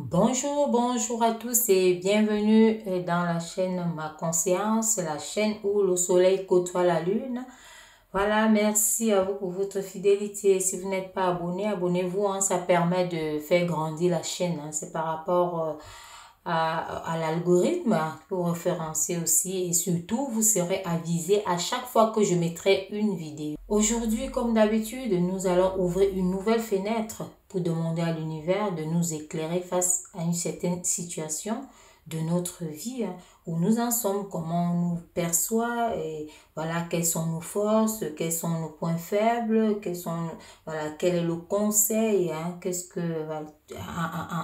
Bonjour à tous et bienvenue dans la chaîne Ma Conscience, la chaîne où le soleil côtoie la lune. Voilà, merci à vous pour votre fidélité. Si vous n'êtes pas abonné, abonnez-vous, hein, ça permet de faire grandir la chaîne. Hein. C'est par rapport à l'algorithme pour référencer aussi et surtout vous serez avisé à chaque fois que je mettrai une vidéo. Aujourd'hui, comme d'habitude, nous allons ouvrir une nouvelle fenêtre pour demander à l'univers de nous éclairer face à une certaine situation de notre vie, hein, où nous en sommes, comment on nous perçoit et voilà quelles sont nos forces, quels sont nos points faibles, voilà quel est le conseil, hein, qu'est-ce que voilà,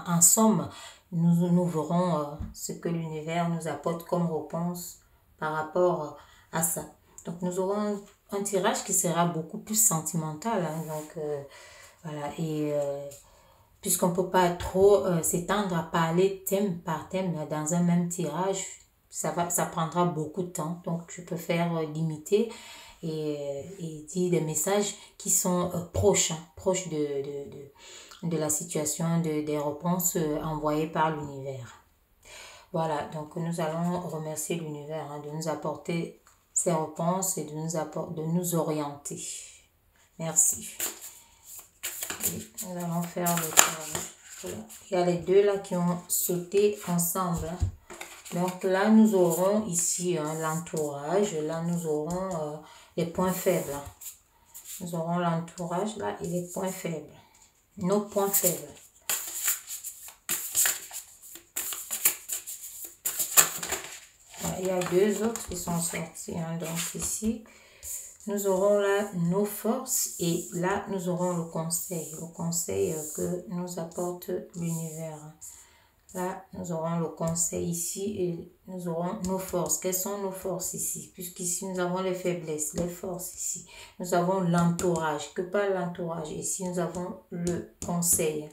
en somme nous verrons ce que l'univers nous apporte comme réponse par rapport à ça. Donc nous aurons un tirage qui sera beaucoup plus sentimental, hein, donc voilà, et puisqu'on ne peut pas trop s'étendre à parler thème par thème dans un même tirage, ça prendra beaucoup de temps, donc je préfère limiter et dire des messages qui sont proches, hein, proches de la situation, des réponses envoyées par l'univers. Voilà, donc nous allons remercier l'univers, hein, de nous apporter ces réponses et de nous orienter. Merci. Et nous allons faire le travail. Voilà. Il y a les deux là qui ont sauté ensemble. Hein. Donc là, nous aurons ici hein, l'entourage. Là, nous aurons les points faibles. Nous aurons l'entourage là et les points faibles. Nos points faibles. Voilà, il y a deux autres qui sont sortis. Hein, donc ici, nous aurons là nos forces et là, nous aurons le conseil que nous apporte l'univers. Là, nous aurons le conseil ici et nous aurons nos forces. Quelles sont nos forces ici? Puisqu'ici, nous avons les faiblesses, les forces ici. Nous avons l'entourage. Que pas l'entourage? Ici, nous avons le conseil.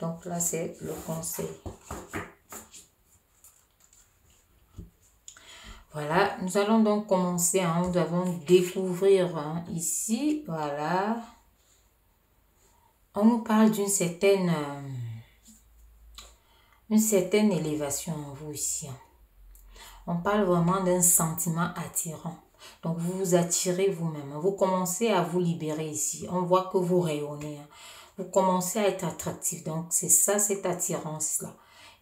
Donc là, c'est le conseil. Voilà, nous allons donc commencer. Hein, nous devons découvrir hein, ici, voilà. On nous parle d'une certaine élévation en vous ici. Hein. On parle vraiment d'un sentiment attirant. Donc, vous vous attirez vous-même. Vous commencez à vous libérer ici. On voit que vous rayonnez. Hein. Vous commencez à être attractif. Donc, c'est ça, cette attirance-là.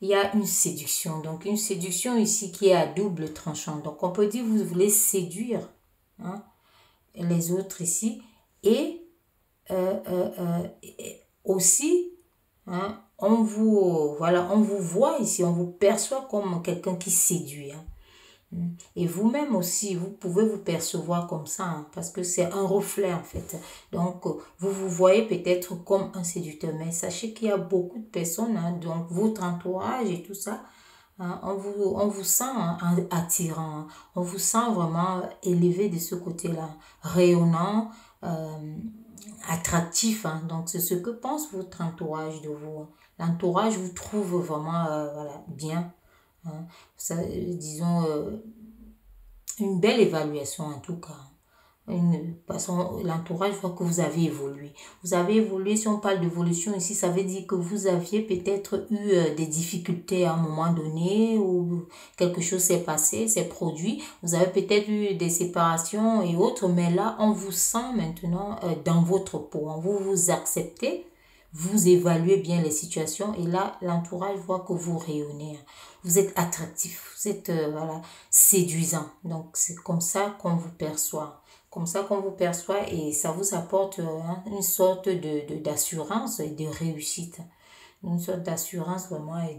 Il y a une séduction. Donc, une séduction ici qui est à double tranchant. Donc, on peut dire que vous voulez séduire hein, les autres ici. Et aussi, hein, on vous voit ici, on vous perçoit comme quelqu'un qui séduit. Hein. Et vous-même aussi, vous pouvez vous percevoir comme ça, hein, parce que c'est un reflet en fait. Donc, vous vous voyez peut-être comme un séducteur, mais sachez qu'il y a beaucoup de personnes, hein, donc votre entourage et tout ça, hein, on vous sent hein, attirant, hein, on vous sent vraiment élevé de ce côté-là, rayonnant, attractif. Hein, donc, c'est ce que pense votre entourage de vous. L'entourage vous trouve vraiment voilà, bien. Hein, ça, disons, une belle évaluation en tout cas. L'entourage voit que vous avez évolué. Vous avez évolué, si on parle d'évolution ici, ça veut dire que vous aviez peut-être eu des difficultés à un moment donné ou quelque chose s'est passé, s'est produit. Vous avez peut-être eu des séparations et autres, mais là, on vous sent maintenant dans votre peau. Vous vous acceptez. Vous évaluez bien les situations et là, l'entourage voit que vous rayonnez. Vous êtes attractif, vous êtes voilà, séduisant. Donc, c'est comme ça qu'on vous perçoit. Comme ça qu'on vous perçoit et ça vous apporte hein, une sorte d'assurance et de réussite. Une sorte d'assurance vraiment et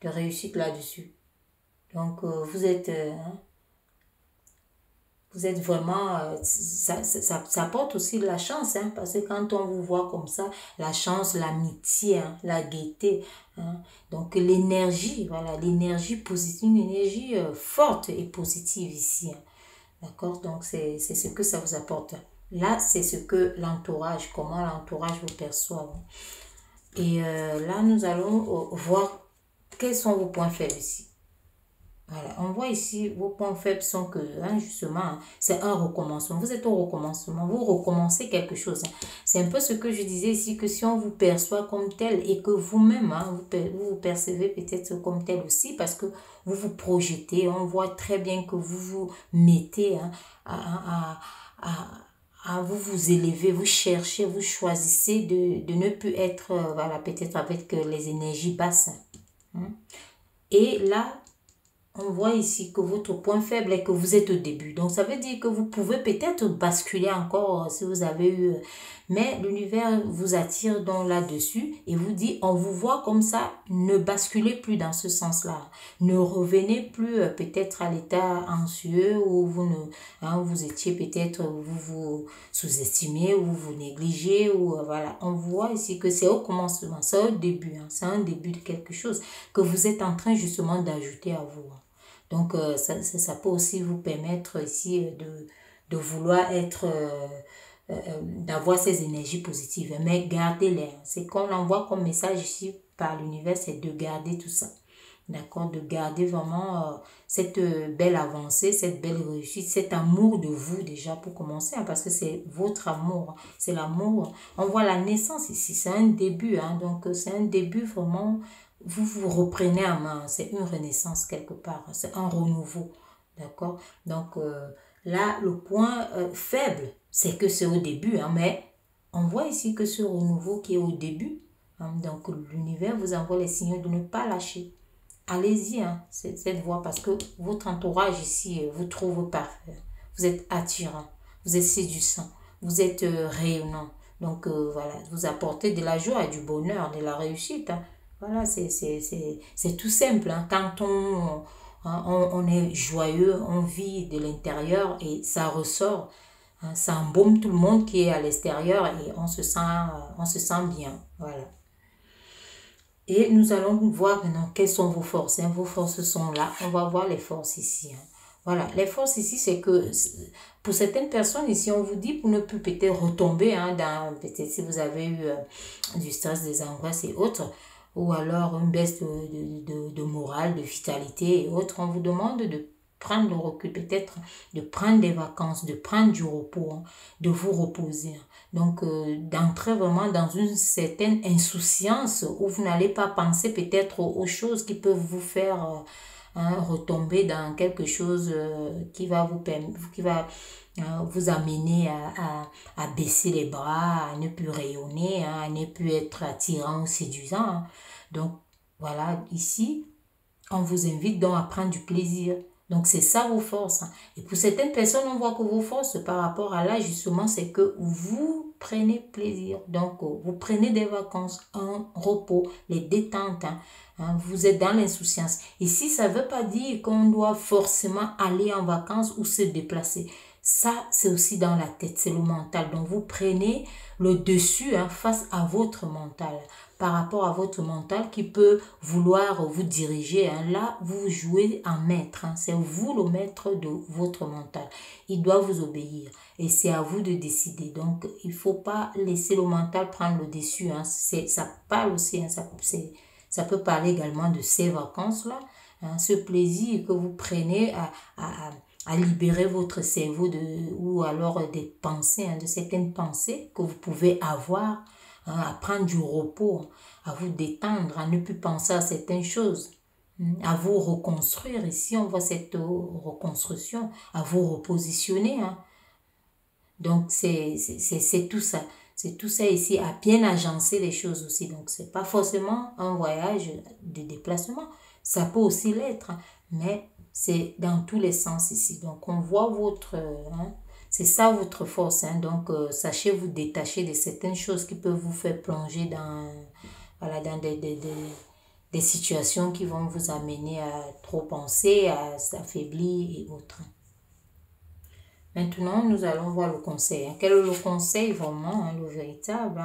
de réussite là-dessus. Donc, vous êtes vraiment, ça apporte aussi de la chance, hein, parce que quand on vous voit comme ça, la chance, l'amitié, hein, la gaieté, hein, donc l'énergie, voilà, l'énergie positive, une énergie forte et positive ici, hein, d'accord, donc c'est ce que ça vous apporte. Là, c'est ce que l'entourage, comment l'entourage vous perçoit. Et là, nous allons voir quels sont vos points faibles ici. Voilà, on voit ici, vos points faibles sont que, justement, c'est un recommencement. Vous êtes au recommencement, vous recommencez quelque chose. C'est un peu ce que je disais ici, que si on vous perçoit comme tel et que vous-même, vous percevez peut-être comme tel aussi, parce que vous vous projetez, on voit très bien que vous vous mettez à vous élever, vous cherchez, vous choisissez de ne plus être, voilà, peut-être avec les énergies basses. Et là, on voit ici que votre point faible est que vous êtes au début. Donc, ça veut dire que vous pouvez peut-être basculer encore si vous avez eu... Mais l'univers vous attire donc là-dessus et vous dit, on vous voit comme ça, ne basculez plus dans ce sens-là. Ne revenez plus peut-être à l'état anxieux où vous, vous étiez peut-être, vous vous sous-estimiez ou vous négligez. Ou, voilà. On voit ici que c'est au commencement, c'est au début. C'est un début de quelque chose que vous êtes en train justement d'ajouter à vous. Donc, ça peut aussi vous permettre ici de vouloir être, d'avoir ces énergies positives. Mais gardez-les. C'est qu'on envoie comme message ici par l'univers, c'est de garder tout ça. D'accord? De garder vraiment cette belle avancée, cette belle réussite, cet amour de vous déjà pour commencer, parce que c'est votre amour. C'est l'amour. On voit la naissance ici. C'est un début. Donc, c'est un début vraiment... Vous vous reprenez en main, c'est une renaissance quelque part, c'est un renouveau, d'accord? Donc là, le point faible, c'est que c'est au début, mais on voit ici que ce renouveau qui est au début, donc l'univers vous envoie les signaux de ne pas lâcher. Allez-y, cette voie, parce que votre entourage ici vous trouve parfait. Vous êtes attirant, vous êtes séduisant, vous êtes rayonnant. Donc voilà, vous apportez de la joie, du bonheur, de la réussite. Voilà, c'est tout simple. Quand on est joyeux, on vit de l'intérieur et ça ressort. Ça embaume tout le monde qui est à l'extérieur et on se sent bien. Voilà. Et nous allons voir maintenant quelles sont vos forces. Vos forces sont là. On va voir les forces ici. Voilà, les forces ici, c'est que pour certaines personnes ici, on vous dit pour ne plus peut-être retomber dans, peut-être si vous avez eu du stress, des angoisses et autres, ou alors une baisse de morale, de vitalité et autres, on vous demande de prendre le recul, peut-être de prendre des vacances, de prendre du repos, de vous reposer. Donc, d'entrer vraiment dans une certaine insouciance où vous n'allez pas penser peut-être aux choses qui peuvent vous faire retomber dans quelque chose qui va vous amener à baisser les bras, à ne plus rayonner, à ne plus être attirant ou séduisant. Donc, voilà, ici, on vous invite donc à prendre du plaisir. Donc, c'est ça vos forces. Et pour certaines personnes, on voit que vos forces par rapport à là, justement, c'est que vous prenez plaisir. Donc, vous prenez des vacances, un repos, les détentes. Vous êtes dans l'insouciance. Ici, ça ne veut pas dire qu'on doit forcément aller en vacances ou se déplacer. Ça, c'est aussi dans la tête, c'est le mental. Donc, vous prenez le dessus face à votre mental. Par rapport à votre mental qui peut vouloir vous diriger. Là, vous jouez en maître. C'est vous le maître de votre mental. Il doit vous obéir. Et c'est à vous de décider. Donc, il ne faut pas laisser le mental prendre le dessus. Ça parle aussi. Ça peut parler également de ces vacances-là. Ce plaisir que vous prenez à libérer votre cerveau ou alors des pensées, de certaines pensées que vous pouvez avoir, à prendre du repos, à vous détendre, à ne plus penser à certaines choses, à vous reconstruire. Ici, on voit cette reconstruction, à vous repositionner. Donc, c'est tout ça. C'est tout ça ici, à bien agencer les choses aussi. Donc, c'est pas forcément un voyage de déplacement. Ça peut aussi l'être, mais c'est dans tous les sens ici. Donc, on voit c'est ça votre force. Donc, sachez vous détacher de certaines choses qui peuvent vous faire plonger dans des situations qui vont vous amener à trop penser, à s'affaiblir et autres. Maintenant, nous allons voir le conseil. Quel est le conseil vraiment, le véritable?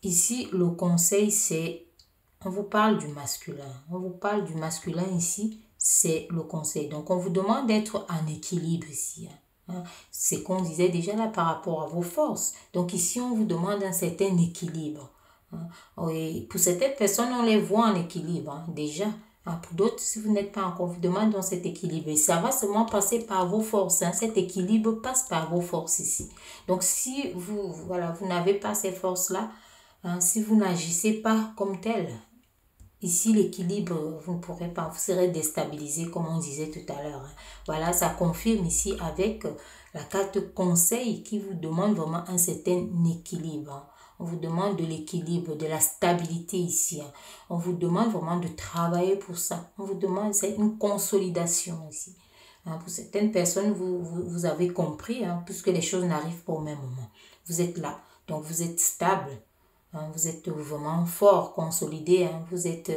Ici, le conseil, c'est, on vous parle du masculin. On vous parle du masculin ici, c'est le conseil. Donc, on vous demande d'être en équilibre ici. C'est qu'on disait déjà là par rapport à vos forces. Donc, ici, on vous demande un certain équilibre. Et pour certaines personnes, on les voit en équilibre déjà. Pour d'autres, si vous n'êtes pas encore, vous demandez dans cet équilibre. Et ça va seulement passer par vos forces. Cet équilibre passe par vos forces ici. Donc, si vous, voilà, vous n'avez pas ces forces-là, si vous n'agissez pas comme tel, ici, l'équilibre, vous ne pourrez pas, vous serez déstabilisé, comme on disait tout à l'heure. Voilà, ça confirme ici avec la carte conseil qui vous demande vraiment un certain équilibre. On vous demande de l'équilibre, de la stabilité ici. On vous demande vraiment de travailler pour ça. On vous demande, c'est une consolidation ici. Pour certaines personnes, vous avez compris, puisque les choses n'arrivent pas au même moment. Vous êtes là, donc vous êtes stable. Vous êtes vraiment fort, consolidé, vous êtes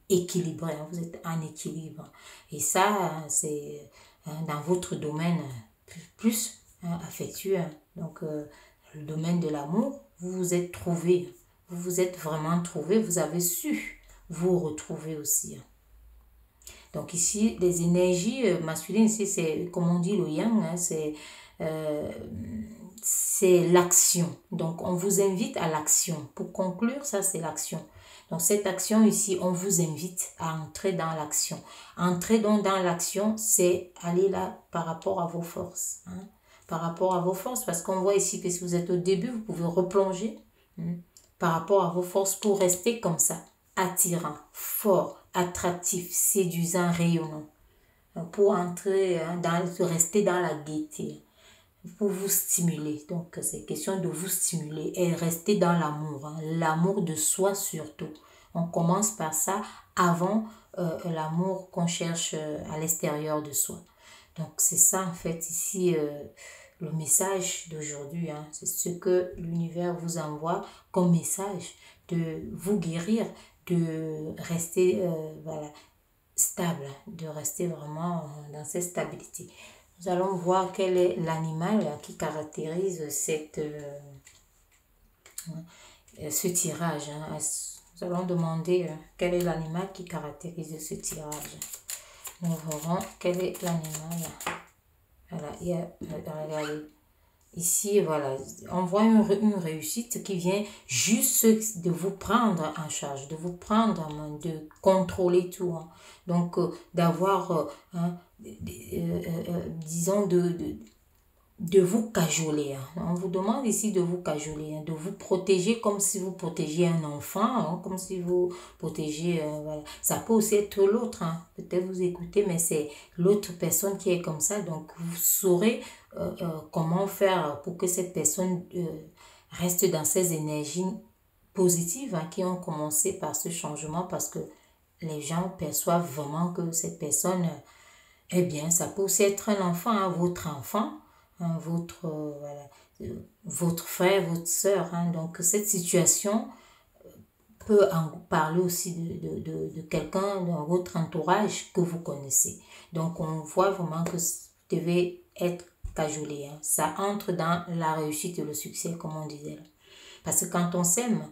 équilibré, vous êtes en équilibre. Et ça, c'est dans votre domaine plus affectueux. Donc, le domaine de l'amour, vous vous êtes trouvé, vous vous êtes vraiment trouvé, vous avez su vous retrouver aussi. Donc ici, les énergies masculines, ici, c'est, comme on dit, le yang, c'est l'action. Donc, on vous invite à l'action. Pour conclure, ça, c'est l'action. Donc, cette action ici, on vous invite à entrer dans l'action. Entrer donc dans l'action, c'est aller là par rapport à vos forces. Par rapport à vos forces, parce qu'on voit ici que si vous êtes au début, vous pouvez replonger par rapport à vos forces pour rester comme ça, attirant, fort, attractif, séduisant, rayonnant. Pour entrer, rester dans la gaieté. Pour vous stimuler. Donc, c'est question de vous stimuler et rester dans l'amour. L'amour de soi surtout. On commence par ça avant l'amour qu'on cherche à l'extérieur de soi. Donc, c'est ça en fait ici le message d'aujourd'hui. C'est ce que l'univers vous envoie comme message de vous guérir, de rester voilà, stable, de rester vraiment dans cette stabilité. Nous allons voir quel est l'animal qui caractérise ce tirage. Nous allons demander quel est l'animal qui caractérise ce tirage. Nous verrons quel est l'animal. Voilà, regardez. Ici, voilà, on voit une réussite qui vient juste de vous prendre en charge, de vous prendre en main, de contrôler tout. Donc, d'avoir, disons, de vous cajoler. On vous demande ici de vous cajoler, de vous protéger comme si vous protégiez un enfant, comme si vous protégez, voilà. Ça peut aussi être l'autre, peut-être vous écoutez, mais c'est l'autre personne qui est comme ça, donc vous saurez comment faire pour que cette personne reste dans ces énergies positives qui ont commencé par ce changement, parce que les gens perçoivent vraiment que cette personne, eh bien, ça peut aussi être un enfant, votre enfant, votre frère, votre soeur. Donc, cette situation peut en parler aussi de quelqu'un dans votre entourage que vous connaissez. Donc, on voit vraiment que vous devez être cajolé. Ça entre dans la réussite et le succès, comme on disait. Parce que quand on s'aime,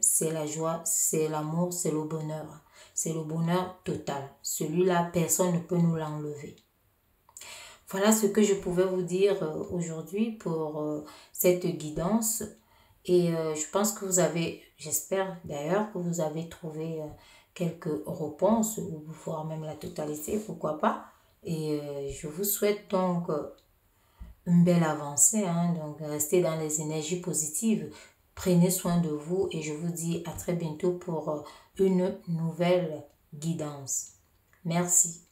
c'est la joie, c'est l'amour, c'est le bonheur. C'est le bonheur total. Celui-là, personne ne peut nous l'enlever. Voilà ce que je pouvais vous dire aujourd'hui pour cette guidance. Et je pense que vous avez, j'espère d'ailleurs que vous avez trouvé quelques réponses, ou voire même la totalité, pourquoi pas. Et je vous souhaite donc une belle avancée. Donc restez dans les énergies positives. Prenez soin de vous et je vous dis à très bientôt pour une nouvelle guidance. Merci.